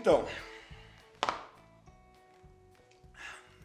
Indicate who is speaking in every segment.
Speaker 1: Então,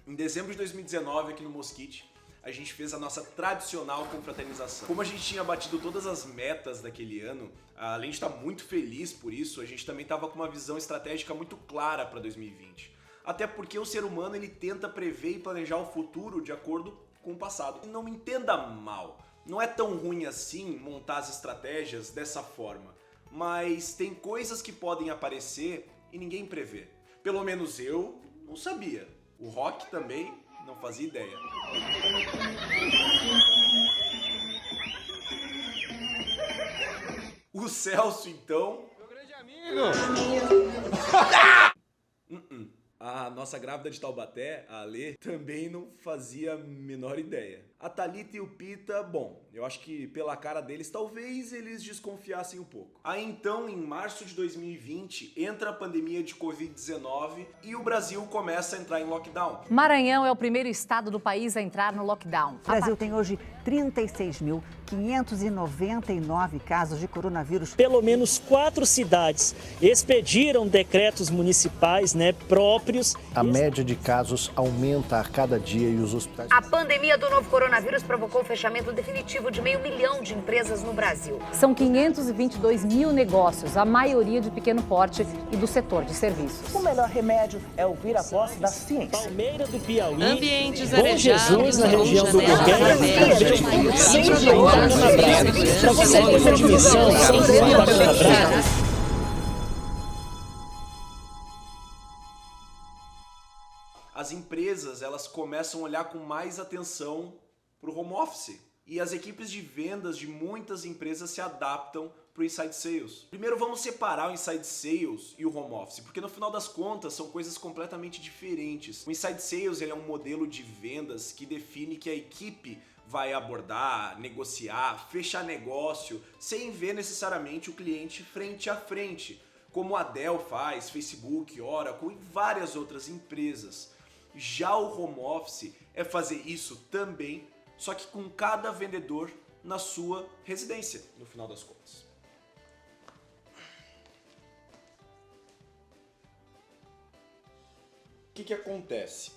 Speaker 1: em dezembro de 2019, aqui no Mosquite, a gente fez a nossa tradicional confraternização. Como a gente tinha batido todas as metas daquele ano, além de estar muito feliz por isso, a gente também estava com uma visão estratégica muito clara para 2020. Até porque o ser humano ele tenta prever e planejar o futuro de acordo com o passado. E não me entenda mal, não é tão ruim assim montar as estratégias dessa forma, mas tem coisas que podem aparecer e ninguém prevê. Pelo menos eu não sabia. O Rock também não fazia ideia. O Celso, então...
Speaker 2: Meu grande amigo!
Speaker 1: A nossa grávida de Taubaté, a Alê, também não fazia a menor ideia. A Thalita e o Pita, bom, eu acho que pela cara deles, talvez eles desconfiassem um pouco. Aí então, em março de 2020, entra a pandemia de Covid-19 e o Brasil começa a entrar em lockdown.
Speaker 3: Maranhão é o primeiro estado do país a entrar no lockdown.
Speaker 4: O Brasil tem hoje 36.599 casos de coronavírus.
Speaker 5: Pelo menos 4 cidades expediram decretos municipais, próprios.
Speaker 6: A média de casos aumenta a cada dia e os hospitais...
Speaker 7: A pandemia do novo coronavírus provocou o fechamento definitivo de 500 mil de empresas no Brasil.
Speaker 3: São 522 mil negócios, a maioria de pequeno porte e do setor de serviços.
Speaker 4: O melhor remédio é ouvir a voz da ciência.
Speaker 5: Palmeira do Piauí,
Speaker 8: Ambientes
Speaker 5: Bom Jesus, na região do
Speaker 8: Janela
Speaker 5: Gurgueia,
Speaker 8: aberta,
Speaker 5: sempre de olho no abraço. Para você ter uma dimensão, sempre olho no abraço.
Speaker 1: As empresas elas começam a olhar com mais atenção para o home office. E as equipes de vendas de muitas empresas se adaptam para o Inside Sales. Primeiro vamos separar o Inside Sales e o home office, porque no final das contas são coisas completamente diferentes. O Inside Sales ele é um modelo de vendas que define que a equipe vai abordar, negociar, fechar negócio, sem ver necessariamente o cliente frente a frente, como a Dell faz, Facebook, Oracle e várias outras empresas. Já o home office é fazer isso também, só que com cada vendedor na sua residência, no final das contas. O que acontece?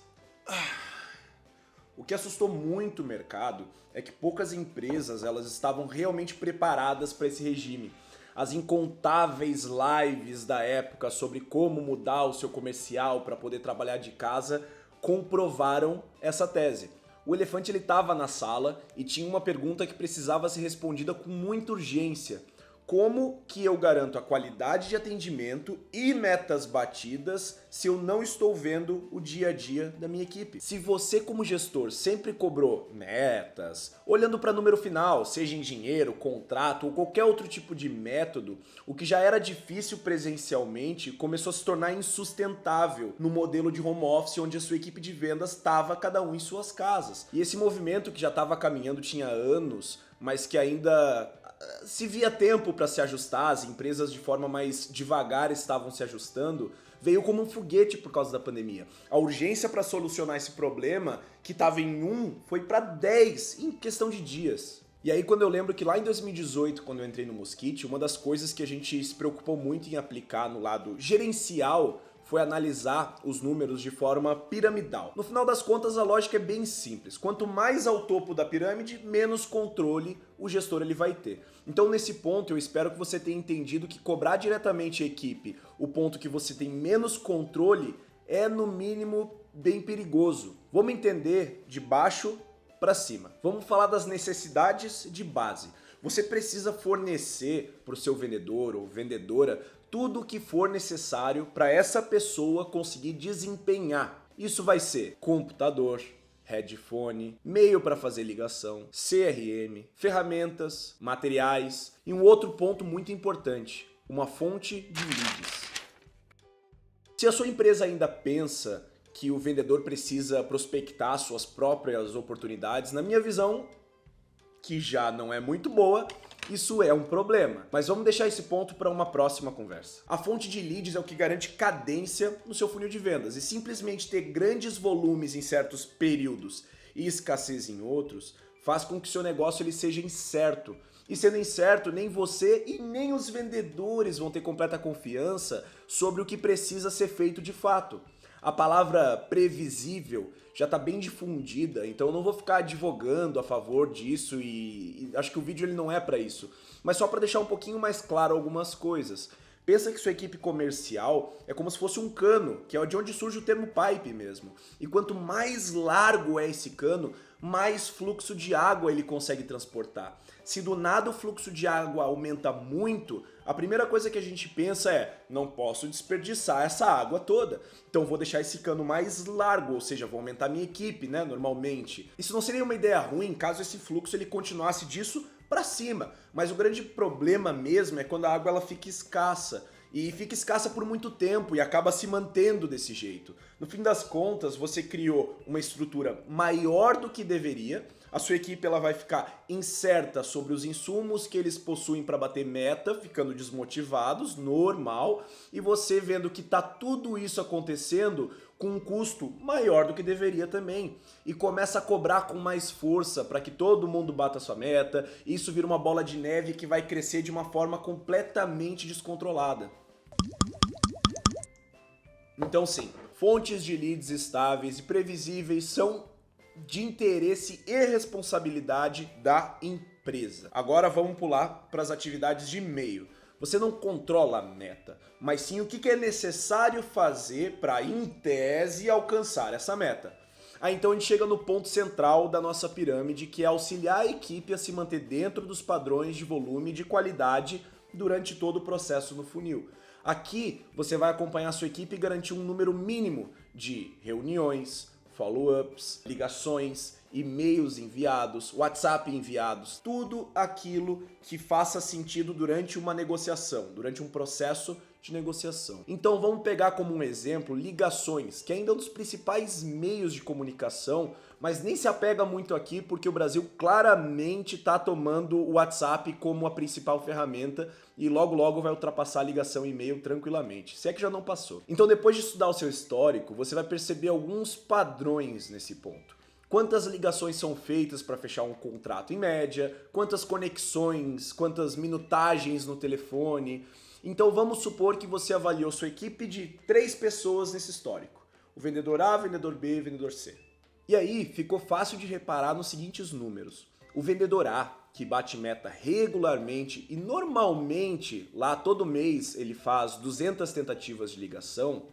Speaker 1: O que assustou muito o mercado é que poucas empresas elas estavam realmente preparadas para esse regime. As incontáveis lives da época sobre como mudar o seu comercial para poder trabalhar de casa comprovaram essa tese. O elefante ele estava na sala e tinha uma pergunta que precisava ser respondida com muita urgência. Como que eu garanto a qualidade de atendimento e metas batidas se eu não estou vendo o dia a dia da minha equipe? Se você como gestor sempre cobrou metas, olhando para número final, seja em dinheiro, contrato ou qualquer outro tipo de método, o que já era difícil presencialmente começou a se tornar insustentável no modelo de home office onde a sua equipe de vendas estava cada um em suas casas. E esse movimento que já estava caminhando tinha anos, mas que ainda se via tempo para se ajustar, as empresas de forma mais devagar estavam se ajustando, veio como um foguete por causa da pandemia. A urgência para solucionar esse problema, que estava em 1, foi para 10 em questão de dias. E aí quando eu lembro que lá em 2018, quando eu entrei no Mosquite, uma das coisas que a gente se preocupou muito em aplicar no lado gerencial foi analisar os números de forma piramidal. No final das contas, a lógica é bem simples. Quanto mais ao topo da pirâmide, menos controle o gestor ele vai ter. Então, nesse ponto, eu espero que você tenha entendido que cobrar diretamente a equipe o ponto que você tem menos controle é, no mínimo, bem perigoso. Vamos entender de baixo para cima. Vamos falar das necessidades de base. Você precisa fornecer para o seu vendedor ou vendedora tudo o que for necessário para essa pessoa conseguir desempenhar. Isso vai ser computador, headphone, meio para fazer ligação, CRM, ferramentas, materiais e um outro ponto muito importante, uma fonte de leads. Se a sua empresa ainda pensa que o vendedor precisa prospectar suas próprias oportunidades, na minha visão, que já não é muito boa, isso é um problema. Mas vamos deixar esse ponto para uma próxima conversa. A fonte de leads é o que garante cadência no seu funil de vendas e simplesmente ter grandes volumes em certos períodos e escassez em outros faz com que seu negócio ele seja incerto E sendo incerto, nem você e nem os vendedores vão ter completa confiança sobre o que precisa ser feito de fato. A palavra previsível já está bem difundida, então eu não vou ficar advogando a favor disso e acho que o vídeo ele não é para isso. Mas só para deixar um pouquinho mais claro algumas coisas. Pensa que sua equipe comercial é como se fosse um cano, que é de onde surge o termo pipe mesmo. E quanto mais largo é esse cano, mais fluxo de água ele consegue transportar. Se do nada o fluxo de água aumenta muito, a primeira coisa que a gente pensa é: não posso desperdiçar essa água toda, então vou deixar esse cano mais largo, ou seja, vou aumentar minha equipe, né, normalmente. Isso não seria uma ideia ruim caso esse fluxo ele continuasse disso para cima, mas o grande problema mesmo é quando a água ela fica escassa. E fica escassa por muito tempo e acaba se mantendo desse jeito. No fim das contas, você criou uma estrutura maior do que deveria, a sua equipe ela vai ficar incerta sobre os insumos que eles possuem para bater meta, ficando desmotivados, normal, e você vendo que tá tudo isso acontecendo com um custo maior do que deveria também, e começa a cobrar com mais força para que todo mundo bata a sua meta, e isso vira uma bola de neve que vai crescer de uma forma completamente descontrolada. Então sim, fontes de leads estáveis e previsíveis são de interesse e responsabilidade da empresa. Agora vamos pular para as atividades de e-mail. Você não controla a meta, mas sim o que é necessário fazer para, em tese, alcançar essa meta. Aí então a gente chega no ponto central da nossa pirâmide, que é auxiliar a equipe a se manter dentro dos padrões de volume e de qualidade durante todo o processo no funil. Aqui você vai acompanhar a sua equipe e garantir um número mínimo de reuniões, follow-ups, ligações, e-mails enviados, WhatsApp enviados, tudo aquilo que faça sentido durante uma negociação, durante um processo de negociação. Então vamos pegar como um exemplo ligações, que ainda é um dos principais meios de comunicação, mas nem se apega muito aqui porque o Brasil claramente está tomando o WhatsApp como a principal ferramenta e logo logo vai ultrapassar a ligação e e-mail tranquilamente, se é que já não passou. Então depois de estudar o seu histórico, você vai perceber alguns padrões nesse ponto. Quantas ligações são feitas para fechar um contrato em média, quantas conexões, quantas minutagens no telefone. Então vamos supor que você avaliou sua equipe de 3 pessoas nesse histórico. O vendedor A, vendedor B e vendedor C. E aí ficou fácil de reparar nos seguintes números. O vendedor A, que bate meta regularmente e normalmente lá todo mês ele faz 200 tentativas de ligação,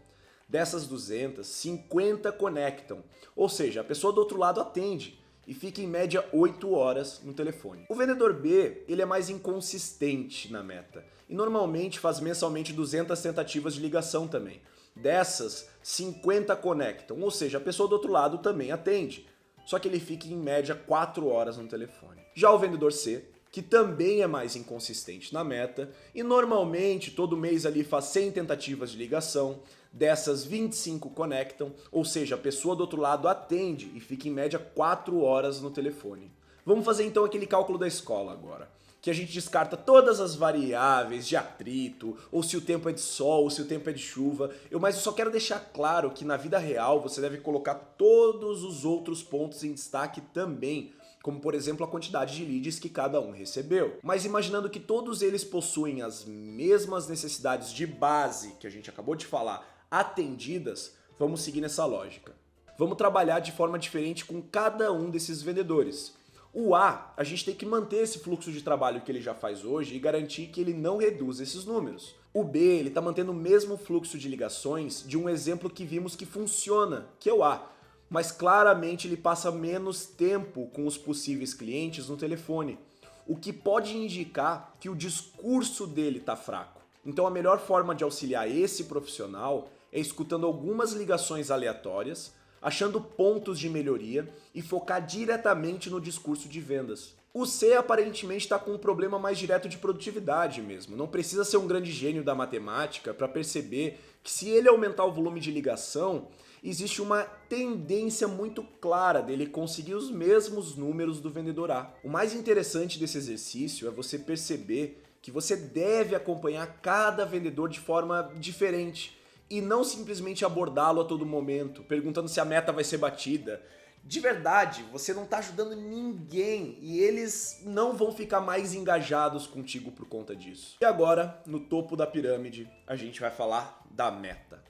Speaker 1: dessas 200, 50 conectam, ou seja, a pessoa do outro lado atende e fica em média 8 horas no telefone. O vendedor B, ele é mais inconsistente na meta e normalmente faz mensalmente 200 tentativas de ligação também. Dessas, 50 conectam, ou seja, a pessoa do outro lado também atende, só que ele fica em média 4 horas no telefone. Já o vendedor C, que também é mais inconsistente na meta e normalmente todo mês ali faz 100 tentativas de ligação, dessas 25 conectam, ou seja, a pessoa do outro lado atende e fica em média 4 horas no telefone. Vamos fazer então aquele cálculo da escola agora, que a gente descarta todas as variáveis de atrito, ou se o tempo é de sol, ou se o tempo é de chuva, mas eu só quero deixar claro que na vida real você deve colocar todos os outros pontos em destaque também, como por exemplo a quantidade de leads que cada um recebeu. Mas imaginando que todos eles possuem as mesmas necessidades de base que a gente acabou de falar atendidas, vamos seguir nessa lógica. Vamos trabalhar de forma diferente com cada um desses vendedores. O A, a gente tem que manter esse fluxo de trabalho que ele já faz hoje e garantir que ele não reduza esses números. O B, ele está mantendo o mesmo fluxo de ligações de um exemplo que vimos que funciona, que é o A, mas claramente ele passa menos tempo com os possíveis clientes no telefone, o que pode indicar que o discurso dele está fraco. Então a melhor forma de auxiliar esse profissional é escutando algumas ligações aleatórias, achando pontos de melhoria e focar diretamente no discurso de vendas. O C aparentemente está com um problema mais direto de produtividade mesmo. Não precisa ser um grande gênio da matemática para perceber que se ele aumentar o volume de ligação, existe uma tendência muito clara dele conseguir os mesmos números do vendedor A. O mais interessante desse exercício é você perceber que você deve acompanhar cada vendedor de forma diferente e não simplesmente abordá-lo a todo momento, perguntando se a meta vai ser batida, De verdade, você não tá ajudando ninguém e eles não vão ficar mais engajados contigo por conta disso. E agora, no topo da pirâmide, a gente vai falar da meta.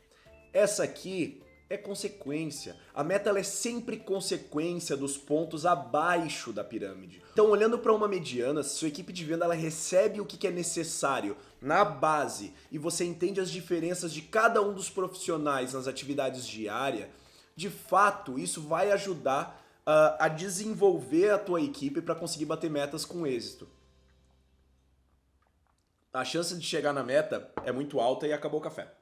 Speaker 1: Essa aqui é consequência. A meta ela é sempre consequência dos pontos abaixo da pirâmide. Então, olhando para uma mediana, se sua equipe de venda ela recebe o que é necessário na base e você entende as diferenças de cada um dos profissionais nas atividades diárias, de fato, isso vai ajudar a desenvolver a tua equipe para conseguir bater metas com êxito. A chance de chegar na meta é muito alta e acabou o café.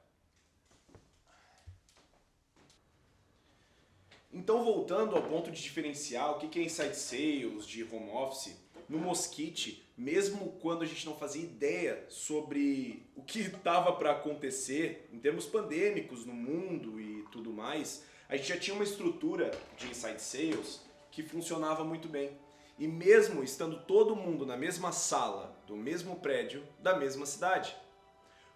Speaker 1: Então, voltando ao ponto de diferenciar o que é inside sales, de home office, no Mosquite, mesmo quando a gente não fazia ideia sobre o que estava para acontecer em termos pandêmicos no mundo e tudo mais, a gente já tinha uma estrutura de inside sales que funcionava muito bem. E mesmo estando todo mundo na mesma sala, do mesmo prédio, da mesma cidade.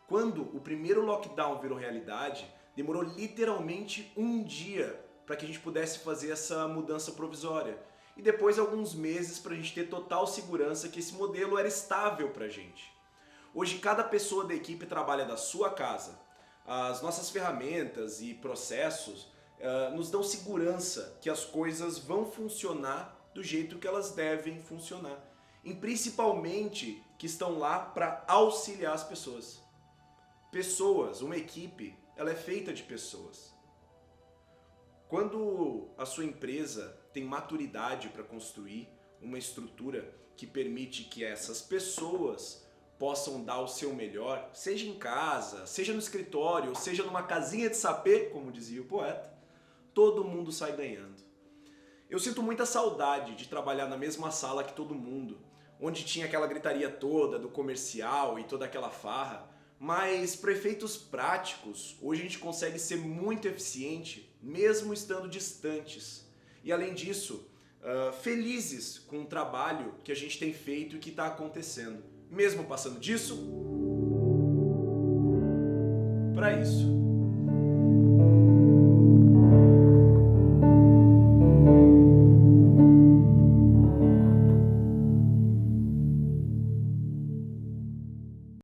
Speaker 1: Quando o primeiro lockdown virou realidade, demorou literalmente um dia para que a gente pudesse fazer essa mudança provisória. E depois alguns meses para a gente ter total segurança que esse modelo era estável para a gente. Hoje cada pessoa da equipe trabalha da sua casa. As nossas ferramentas e processos nos dão segurança que as coisas vão funcionar do jeito que elas devem funcionar. E principalmente que estão lá para auxiliar as pessoas. Pessoas, uma equipe, ela é feita de pessoas. Quando a sua empresa tem maturidade para construir uma estrutura que permite que essas pessoas possam dar o seu melhor, seja em casa, seja no escritório, seja numa casinha de sapê, como dizia o poeta, todo mundo sai ganhando. Eu sinto muita saudade de trabalhar na mesma sala que todo mundo, onde tinha aquela gritaria toda do comercial e toda aquela farra, mas para efeitos práticos, hoje a gente consegue ser muito eficiente, mesmo estando distantes. E além disso, felizes com o trabalho que a gente tem feito e que está acontecendo. Mesmo passando disso, para isso.